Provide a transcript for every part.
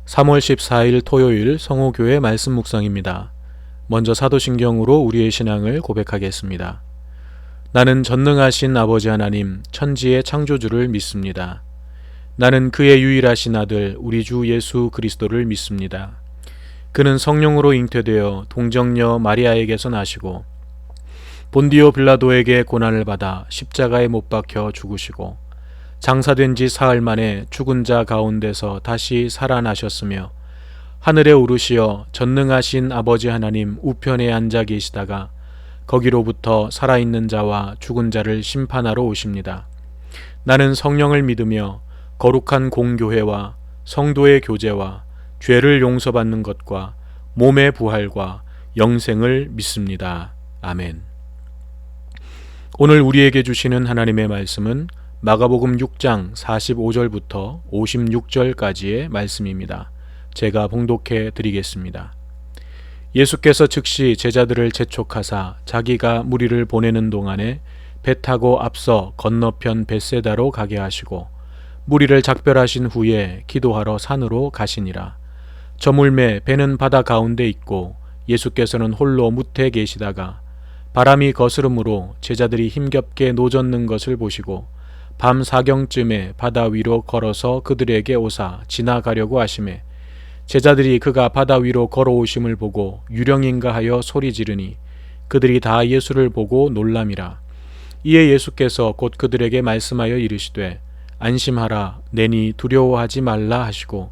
3월 14일 토요일 성호교회 말씀 묵상입니다. 먼저 사도신경으로 우리의 신앙을 고백하겠습니다. 나는 전능하신 아버지 하나님 천지의 창조주를 믿습니다. 나는 그의 유일하신 아들 우리 주 예수 그리스도를 믿습니다. 그는 성령으로 잉태되어 동정녀 마리아에게서 나시고 본디오 빌라도에게 고난을 받아 십자가에 못 박혀 죽으시고 장사된 지 사흘 만에 죽은 자 가운데서 다시 살아나셨으며 하늘에 오르시어 전능하신 아버지 하나님 우편에 앉아 계시다가 거기로부터 살아있는 자와 죽은 자를 심판하러 오십니다. 나는 성령을 믿으며 거룩한 공교회와 성도의 교제와 죄를 용서받는 것과 몸의 부활과 영생을 믿습니다. 아멘. 오늘 우리에게 주시는 하나님의 말씀은 마가복음 6장 45절부터 56절까지의 말씀입니다. 제가 봉독해 드리겠습니다. 예수께서 즉시 제자들을 재촉하사 자기가 무리를 보내는 동안에 배 타고 앞서 건너편 벳세다로 가게 하시고 무리를 작별하신 후에 기도하러 산으로 가시니라. 저물매 배는 바다 가운데 있고 예수께서는 홀로 무태 계시다가 바람이 거스름으로 제자들이 힘겹게 노젓는 것을 보시고 밤 사경쯤에 바다 위로 걸어서 그들에게 오사 지나가려고 하시매 제자들이 그가 바다 위로 걸어오심을 보고 유령인가 하여 소리 지르니 그들이 다 예수를 보고 놀람이라. 이에 예수께서 곧 그들에게 말씀하여 이르시되 안심하라 내니 두려워하지 말라 하시고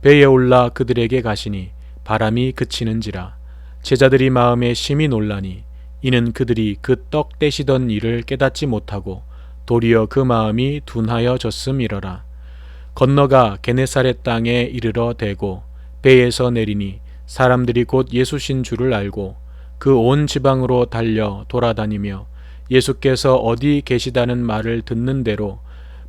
배에 올라 그들에게 가시니 바람이 그치는지라. 제자들이 마음에 심히 놀라니 이는 그들이 그 떡 떼시던 일을 깨닫지 못하고 도리어 그 마음이 둔하여 졌음이러라. 건너가 게네사렛 땅에 이르러 대고 배에서 내리니 사람들이 곧 예수신 줄을 알고 그 온 지방으로 달려 돌아다니며 예수께서 어디 계시다는 말을 듣는 대로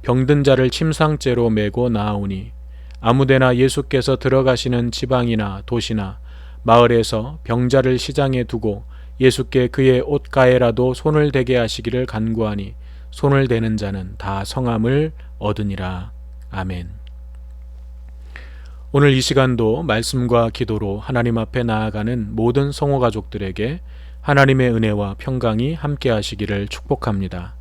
병든 자를 침상째로 메고 나아오니 아무데나 예수께서 들어가시는 지방이나 도시나 마을에서 병자를 시장에 두고 예수께 그의 옷가에라도 손을 대게 하시기를 간구하니 손을 대는 자는 다 성함을 얻으니라. 아멘. 오늘 이 시간도 말씀과 기도로 하나님 앞에 나아가는 모든 성호 가족들에게 하나님의 은혜와 평강이 함께 하시기를 축복합니다.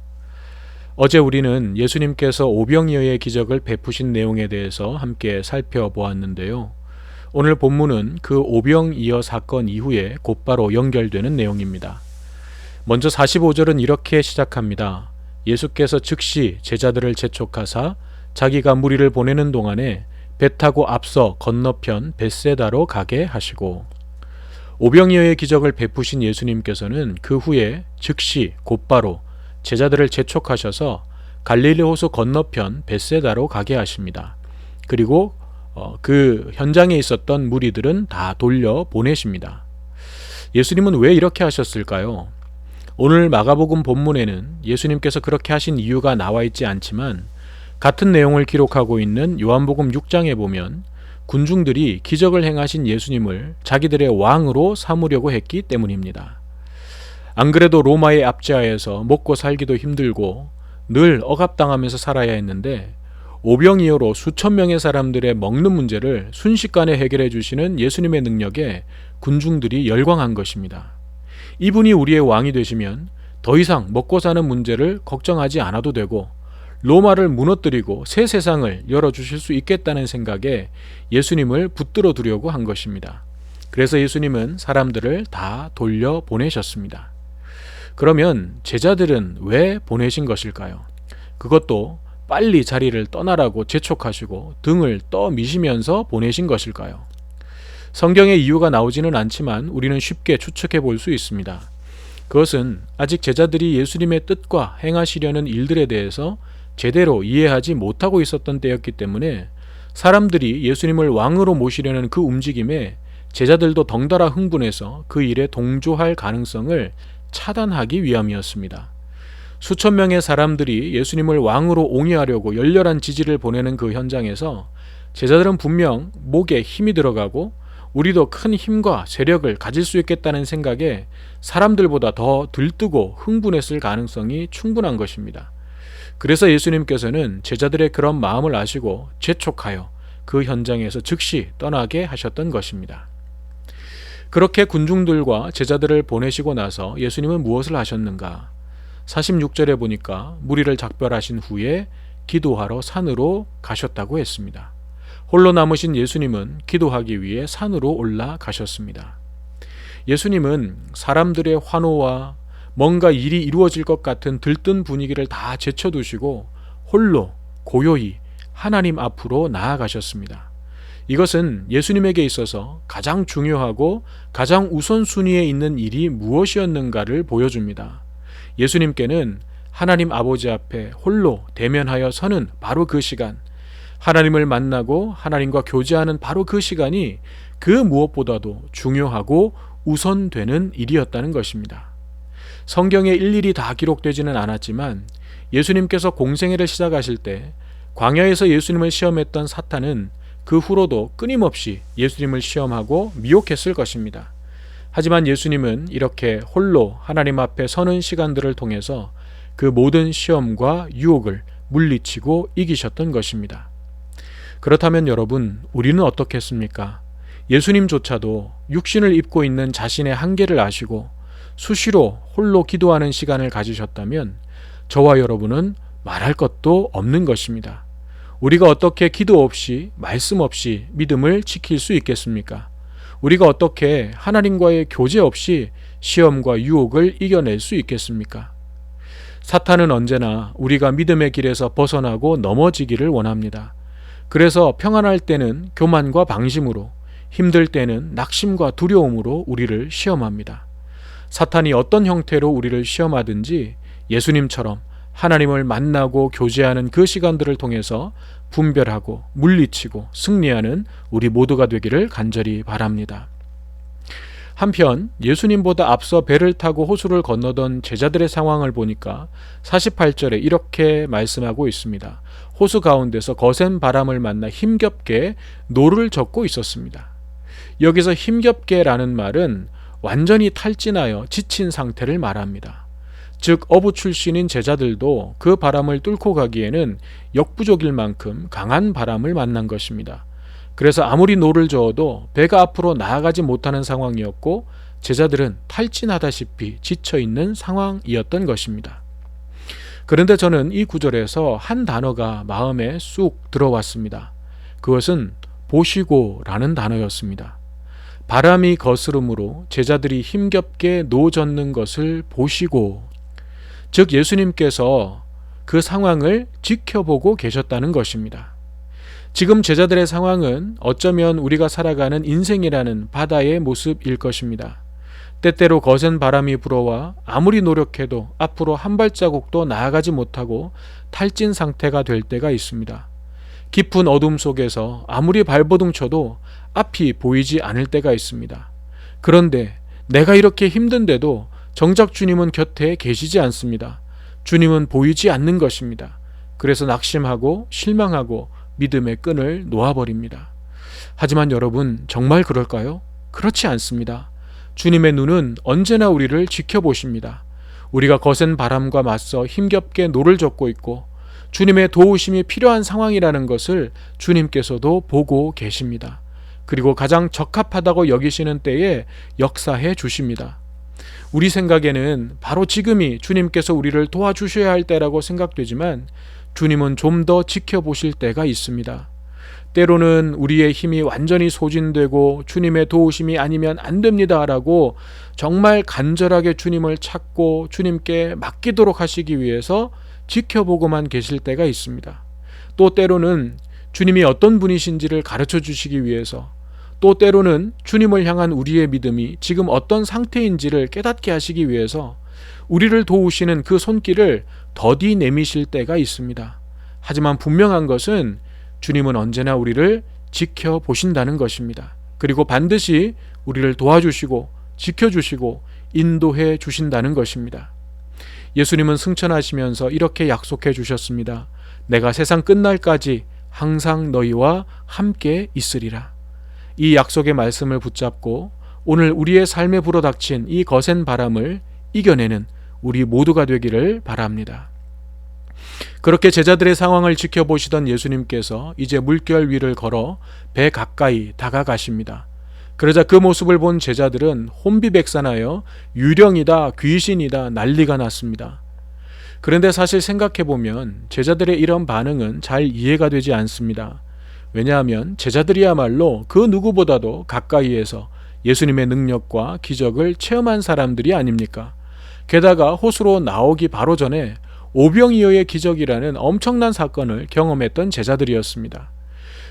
어제 우리는 예수님께서 오병이어의 기적을 베푸신 내용에 대해서 함께 살펴보았는데요. 오늘 본문은 그 오병이어 사건 이후에 곧바로 연결되는 내용입니다. 먼저 45절은 이렇게 시작합니다. 예수께서 즉시 제자들을 재촉하사 자기가 무리를 보내는 동안에 배 타고 앞서 건너편 벳세다로 가게 하시고 오병이어의 기적을 베푸신 예수님께서는 그 후에 즉시 곧바로 제자들을 재촉하셔서 갈릴리 호수 건너편 벳세다로 가게 하십니다. 그리고 그 현장에 있었던 무리들은 다 돌려 보내십니다. 예수님은 왜 이렇게 하셨을까요? 오늘 마가복음 본문에는 예수님께서 그렇게 하신 이유가 나와 있지 않지만 같은 내용을 기록하고 있는 요한복음 6장에 보면 군중들이 기적을 행하신 예수님을 자기들의 왕으로 삼으려고 했기 때문입니다. 안 그래도 로마의 압제하에서 먹고 살기도 힘들고 늘 억압당하면서 살아야 했는데 오병이어로 수천 명의 사람들의 먹는 문제를 순식간에 해결해 주시는 예수님의 능력에 군중들이 열광한 것입니다. 이분이 우리의 왕이 되시면 더 이상 먹고 사는 문제를 걱정하지 않아도 되고 로마를 무너뜨리고 새 세상을 열어주실 수 있겠다는 생각에 예수님을 붙들어 두려고 한 것입니다. 그래서 예수님은 사람들을 다 돌려 보내셨습니다. 그러면 제자들은 왜 보내신 것일까요? 그것도 빨리 자리를 떠나라고 재촉하시고 등을 떠미시면서 보내신 것일까요? 성경의 이유가 나오지는 않지만 우리는 쉽게 추측해 볼 수 있습니다. 그것은 아직 제자들이 예수님의 뜻과 행하시려는 일들에 대해서 제대로 이해하지 못하고 있었던 때였기 때문에 사람들이 예수님을 왕으로 모시려는 그 움직임에 제자들도 덩달아 흥분해서 그 일에 동조할 가능성을 차단하기 위함이었습니다. 수천 명의 사람들이 예수님을 왕으로 옹이하려고 열렬한 지지를 보내는 그 현장에서 제자들은 분명 목에 힘이 들어가고 우리도 큰 힘과 세력을 가질 수 있겠다는 생각에 사람들보다 더 들뜨고 흥분했을 가능성이 충분한 것입니다. 그래서 예수님께서는 제자들의 그런 마음을 아시고 재촉하여 그 현장에서 즉시 떠나게 하셨던 것입니다. 그렇게 군중들과 제자들을 보내시고 나서 예수님은 무엇을 하셨는가? 46절에 보니까 무리를 작별하신 후에 기도하러 산으로 가셨다고 했습니다. 홀로 남으신 예수님은 기도하기 위해 산으로 올라가셨습니다. 예수님은 사람들의 환호와 뭔가 일이 이루어질 것 같은 들뜬 분위기를 다 제쳐두시고 홀로 고요히 하나님 앞으로 나아가셨습니다. 이것은 예수님에게 있어서 가장 중요하고 가장 우선순위에 있는 일이 무엇이었는가를 보여줍니다. 예수님께는 하나님 아버지 앞에 홀로 대면하여 서는 바로 그 시간, 하나님을 만나고 하나님과 교제하는 바로 그 시간이 그 무엇보다도 중요하고 우선되는 일이었다는 것입니다. 성경에 일일이 다 기록되지는 않았지만 예수님께서 공생애를 시작하실 때 광야에서 예수님을 시험했던 사탄은 그 후로도 끊임없이 예수님을 시험하고 미혹했을 것입니다. 하지만 예수님은 이렇게 홀로 하나님 앞에 서는 시간들을 통해서 그 모든 시험과 유혹을 물리치고 이기셨던 것입니다. 그렇다면 여러분, 우리는 어떻겠습니까? 예수님조차도 육신을 입고 있는 자신의 한계를 아시고 수시로 홀로 기도하는 시간을 가지셨다면 저와 여러분은 말할 것도 없는 것입니다. 우리가 어떻게 기도 없이 말씀 없이 믿음을 지킬 수 있겠습니까? 우리가 어떻게 하나님과의 교제 없이 시험과 유혹을 이겨낼 수 있겠습니까? 사탄은 언제나 우리가 믿음의 길에서 벗어나고 넘어지기를 원합니다. 그래서 평안할 때는 교만과 방심으로, 힘들 때는 낙심과 두려움으로 우리를 시험합니다. 사탄이 어떤 형태로 우리를 시험하든지 예수님처럼 하나님을 만나고 교제하는 그 시간들을 통해서 분별하고 물리치고 승리하는 우리 모두가 되기를 간절히 바랍니다. 한편 예수님보다 앞서 배를 타고 호수를 건너던 제자들의 상황을 보니까 48절에 이렇게 말씀하고 있습니다. 호수 가운데서 거센 바람을 만나 힘겹게 노를 젓고 있었습니다. 여기서 힘겹게라는 말은 완전히 탈진하여 지친 상태를 말합니다. 즉 어부 출신인 제자들도 그 바람을 뚫고 가기에는 역부족일 만큼 강한 바람을 만난 것입니다. 그래서 아무리 노를 저어도 배가 앞으로 나아가지 못하는 상황이었고 제자들은 탈진하다시피 지쳐있는 상황이었던 것입니다. 그런데 저는 이 구절에서 한 단어가 마음에 쑥 들어왔습니다. 그것은 보시고라는 단어였습니다. 바람이 거스름으로 제자들이 힘겹게 노 젓는 것을 보시고, 즉 예수님께서 그 상황을 지켜보고 계셨다는 것입니다. 지금 제자들의 상황은 어쩌면 우리가 살아가는 인생이라는 바다의 모습일 것입니다. 때때로 거센 바람이 불어와 아무리 노력해도 앞으로 한 발자국도 나아가지 못하고 탈진 상태가 될 때가 있습니다. 깊은 어둠 속에서 아무리 발버둥 쳐도 앞이 보이지 않을 때가 있습니다. 그런데 내가 이렇게 힘든데도 정작 주님은 곁에 계시지 않습니다. 주님은 보이지 않는 것입니다. 그래서 낙심하고 실망하고 믿음의 끈을 놓아버립니다. 하지만 여러분, 정말 그럴까요? 그렇지 않습니다. 주님의 눈은 언제나 우리를 지켜보십니다. 우리가 거센 바람과 맞서 힘겹게 노를 젓고 있고 주님의 도우심이 필요한 상황이라는 것을 주님께서도 보고 계십니다. 그리고 가장 적합하다고 여기시는 때에 역사해 주십니다. 우리 생각에는 바로 지금이 주님께서 우리를 도와주셔야 할 때라고 생각되지만 주님은 좀 더 지켜보실 때가 있습니다. 때로는 우리의 힘이 완전히 소진되고 주님의 도우심이 아니면 안 됩니다라고 정말 간절하게 주님을 찾고 주님께 맡기도록 하시기 위해서 지켜보고만 계실 때가 있습니다. 또 때로는 주님이 어떤 분이신지를 가르쳐 주시기 위해서, 또 때로는 주님을 향한 우리의 믿음이 지금 어떤 상태인지를 깨닫게 하시기 위해서 우리를 도우시는 그 손길을 더디 내미실 때가 있습니다. 하지만 분명한 것은 주님은 언제나 우리를 지켜보신다는 것입니다. 그리고 반드시 우리를 도와주시고 지켜주시고 인도해 주신다는 것입니다. 예수님은 승천하시면서 이렇게 약속해 주셨습니다. 내가 세상 끝날까지 항상 너희와 함께 있으리라. 이 약속의 말씀을 붙잡고 오늘 우리의 삶에 불어닥친 이 거센 바람을 이겨내는 우리 모두가 되기를 바랍니다. 그렇게 제자들의 상황을 지켜보시던 예수님께서 이제 물결 위를 걸어 배 가까이 다가가십니다. 그러자 그 모습을 본 제자들은 혼비백산하여 유령이다, 귀신이다 난리가 났습니다. 그런데 사실 생각해보면 제자들의 이런 반응은 잘 이해가 되지 않습니다. 왜냐하면 제자들이야말로 그 누구보다도 가까이에서 예수님의 능력과 기적을 체험한 사람들이 아닙니까? 게다가 호수로 나오기 바로 전에 오병이어의 기적이라는 엄청난 사건을 경험했던 제자들이었습니다.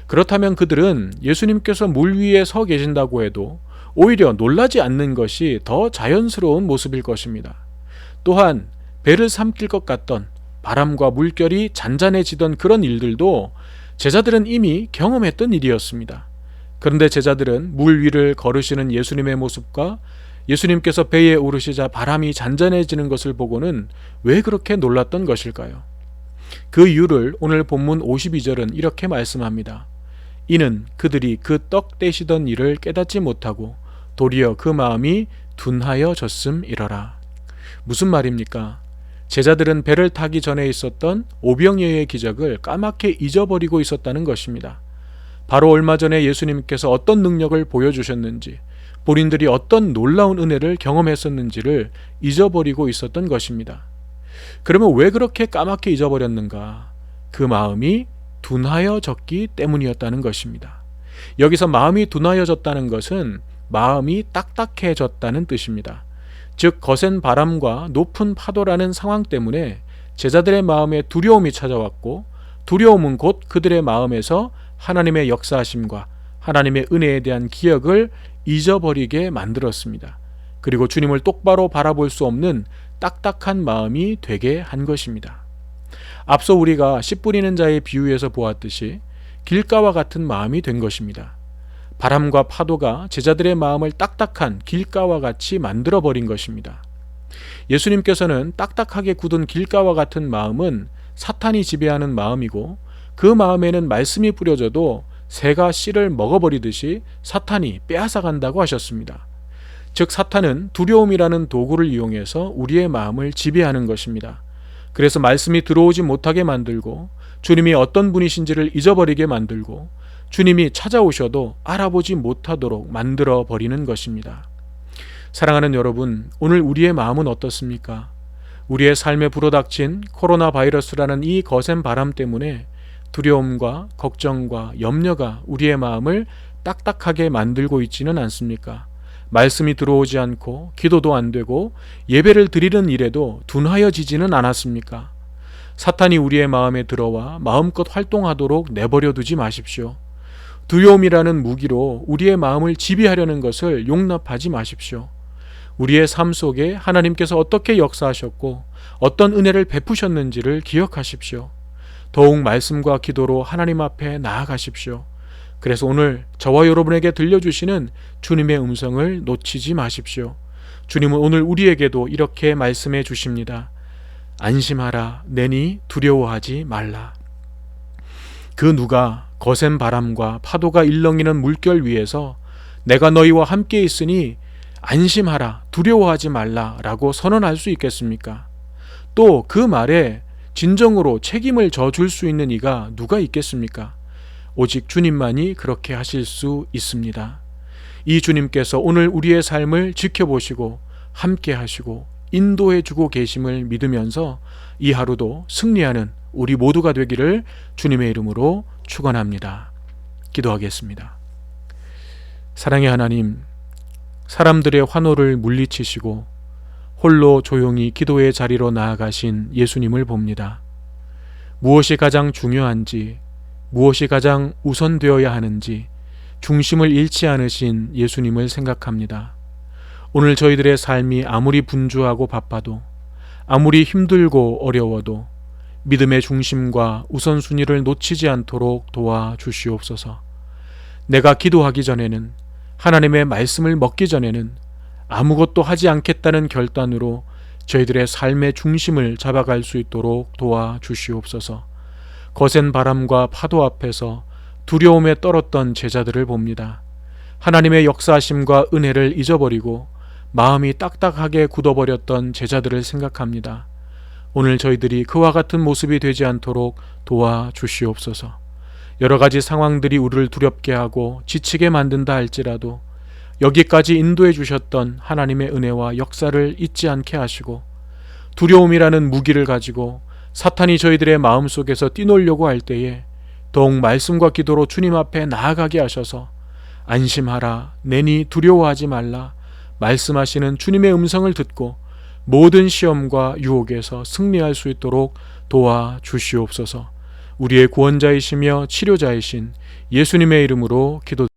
그렇다면 그들은 예수님께서 물 위에 서 계신다고 해도 오히려 놀라지 않는 것이 더 자연스러운 모습일 것입니다. 또한 배를 삼킬 것 같던 바람과 물결이 잔잔해지던 그런 일들도 제자들은 이미 경험했던 일이었습니다. 그런데 제자들은 물 위를 걸으시는 예수님의 모습과 예수님께서 배에 오르시자 바람이 잔잔해지는 것을 보고는 왜 그렇게 놀랐던 것일까요? 그 이유를 오늘 본문 52절은 이렇게 말씀합니다. 이는 그들이 그 떡 떼시던 일을 깨닫지 못하고 도리어 그 마음이 둔하여졌음이러라. 무슨 말입니까? 제자들은 배를 타기 전에 있었던 오병이어의 기적을 까맣게 잊어버리고 있었다는 것입니다. 바로 얼마 전에 예수님께서 어떤 능력을 보여주셨는지, 본인들이 어떤 놀라운 은혜를 경험했었는지를 잊어버리고 있었던 것입니다. 그러면 왜 그렇게 까맣게 잊어버렸는가? 그 마음이 둔하여졌기 때문이었다는 것입니다. 여기서 마음이 둔하여졌다는 것은 마음이 딱딱해졌다는 뜻입니다. 즉 거센 바람과 높은 파도라는 상황 때문에 제자들의 마음에 두려움이 찾아왔고, 두려움은 곧 그들의 마음에서 하나님의 역사하심과 하나님의 은혜에 대한 기억을 잊어버리게 만들었습니다. 그리고 주님을 똑바로 바라볼 수 없는 딱딱한 마음이 되게 한 것입니다. 앞서 우리가 씨 뿌리는 자의 비유에서 보았듯이 길가와 같은 마음이 된 것입니다. 바람과 파도가 제자들의 마음을 딱딱한 길가와 같이 만들어버린 것입니다. 예수님께서는 딱딱하게 굳은 길가와 같은 마음은 사탄이 지배하는 마음이고, 그 마음에는 말씀이 뿌려져도 새가 씨를 먹어버리듯이 사탄이 빼앗아간다고 하셨습니다. 즉 사탄은 두려움이라는 도구를 이용해서 우리의 마음을 지배하는 것입니다. 그래서 말씀이 들어오지 못하게 만들고, 주님이 어떤 분이신지를 잊어버리게 만들고, 주님이 찾아오셔도 알아보지 못하도록 만들어 버리는 것입니다. 사랑하는 여러분, 오늘 우리의 마음은 어떻습니까? 우리의 삶에 불어닥친 코로나 바이러스라는 이 거센 바람 때문에 두려움과 걱정과 염려가 우리의 마음을 딱딱하게 만들고 있지는 않습니까? 말씀이 들어오지 않고 기도도 안 되고 예배를 드리는 일에도 둔하여지지는 않았습니까? 사탄이 우리의 마음에 들어와 마음껏 활동하도록 내버려 두지 마십시오. 두려움이라는 무기로 우리의 마음을 지배하려는 것을 용납하지 마십시오. 우리의 삶 속에 하나님께서 어떻게 역사하셨고 어떤 은혜를 베푸셨는지를 기억하십시오. 더욱 말씀과 기도로 하나님 앞에 나아가십시오. 그래서 오늘 저와 여러분에게 들려주시는 주님의 음성을 놓치지 마십시오. 주님은 오늘 우리에게도 이렇게 말씀해 주십니다. 안심하라, 내니 두려워하지 말라. 그 누가 거센 바람과 파도가 일렁이는 물결 위에서 내가 너희와 함께 있으니 안심하라, 두려워하지 말라 라고 선언할 수 있겠습니까? 또 그 말에 진정으로 책임을 져줄 수 있는 이가 누가 있겠습니까? 오직 주님만이 그렇게 하실 수 있습니다. 이 주님께서 오늘 우리의 삶을 지켜보시고 함께 하시고 인도해 주고 계심을 믿으면서 이 하루도 승리하는 우리 모두가 되기를 주님의 이름으로 축원합니다. 기도하겠습니다. 사랑의 하나님, 사람들의 환호를 물리치시고 홀로 조용히 기도의 자리로 나아가신 예수님을 봅니다. 무엇이 가장 중요한지, 무엇이 가장 우선되어야 하는지 중심을 잃지 않으신 예수님을 생각합니다. 오늘 저희들의 삶이 아무리 분주하고 바빠도, 아무리 힘들고 어려워도 믿음의 중심과 우선순위를 놓치지 않도록 도와주시옵소서. 내가 기도하기 전에는, 하나님의 말씀을 먹기 전에는 아무것도 하지 않겠다는 결단으로 저희들의 삶의 중심을 잡아갈 수 있도록 도와주시옵소서. 거센 바람과 파도 앞에서 두려움에 떨었던 제자들을 봅니다. 하나님의 역사하심과 은혜를 잊어버리고 마음이 딱딱하게 굳어버렸던 제자들을 생각합니다. 오늘 저희들이 그와 같은 모습이 되지 않도록 도와주시옵소서. 여러 가지 상황들이 우리를 두렵게 하고 지치게 만든다 할지라도 여기까지 인도해 주셨던 하나님의 은혜와 역사를 잊지 않게 하시고, 두려움이라는 무기를 가지고 사탄이 저희들의 마음속에서 뛰놀려고 할 때에 더욱 말씀과 기도로 주님 앞에 나아가게 하셔서 안심하라, 내니 두려워하지 말라 말씀하시는 주님의 음성을 듣고 모든 시험과 유혹에서 승리할 수 있도록 도와주시옵소서. 우리의 구원자이시며 치료자이신 예수님의 이름으로 기도